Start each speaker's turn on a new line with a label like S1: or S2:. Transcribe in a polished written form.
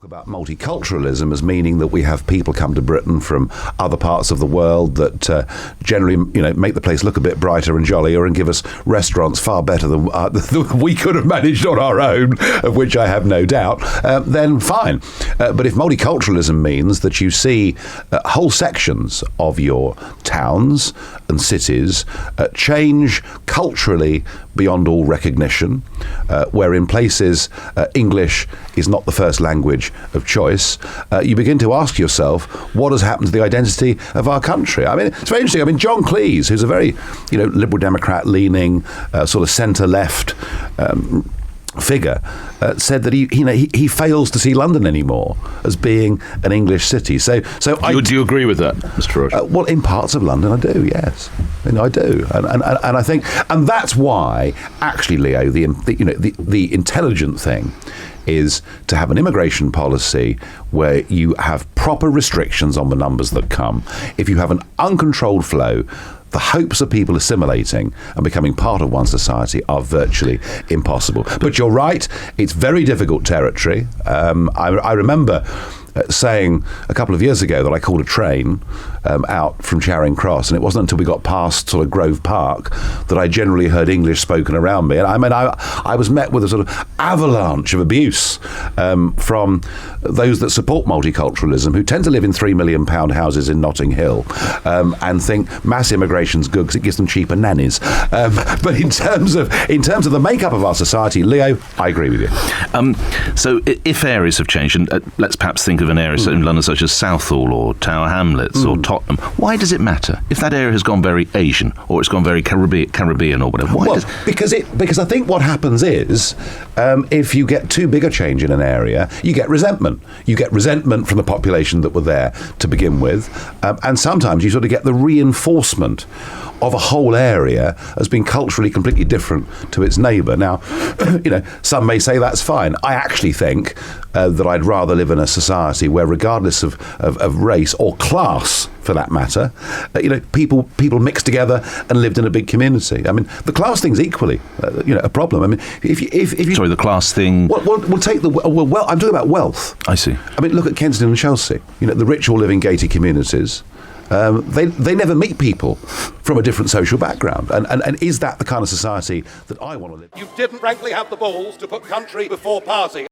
S1: About multiculturalism as meaning that we have people come to Britain from other parts of the world that generally, make the place look a bit brighter and jollier and give us restaurants far better than we could have managed on our own, of which I have no doubt, then fine. But if multiculturalism means that you see whole sections of your towns and cities change culturally beyond all recognition, where in places English is not the first language of choice, you begin to ask yourself, what has happened to the identity of our country? I mean, it's very interesting. I mean, John Cleese, who's a very, Liberal Democrat leaning, sort of centre-left figure, said that he fails to see London anymore as being an English city. So
S2: do you agree with that, Mr. Farage?
S1: Well, in parts of London, I do. Yes, I do, and I think, and that's why, actually, Leo, the intelligent thing is to have an immigration policy where you have proper restrictions on the numbers that come. If you have an uncontrolled flow, the hopes of people assimilating and becoming part of one society are virtually impossible. But you're right, it's very difficult territory. I remember saying a couple of years ago that I called a train out from Charing Cross, and it wasn't until we got past sort of Grove Park that I generally heard English spoken around me. And I mean, I was met with a sort of avalanche of abuse from those that support multiculturalism, who tend to live in £3 million houses in Notting Hill and think mass immigration's good because it gives them cheaper nannies. But in terms of the makeup of our society, Leo, I agree with you.
S2: So if areas have changed, and let's perhaps think of an area in London such as Southall or Tower Hamlets or Tottenham, why does it matter if that area has gone very Asian or it's gone very Caribbean or whatever?
S1: Because I think what happens is if you get too big a change in an area, you get resentment. You get resentment from the population that were there to begin with, and sometimes you sort of get the reinforcement of a whole area as being culturally completely different to its neighbour. Now, some may say that's fine. I actually think that I'd rather live in a society where, regardless of race or class, for that matter, people mixed together and lived in a big community. I mean, the class thing's equally, a problem. I mean, if you
S2: sorry, the class thing.
S1: We'll take well. I'm talking about wealth.
S2: I see.
S1: I mean, look at Kensington and Chelsea. The rich all live in gated communities. They never meet people from a different social background. And is that the kind of society that I want to live in?
S3: You didn't frankly have the balls to put country before party.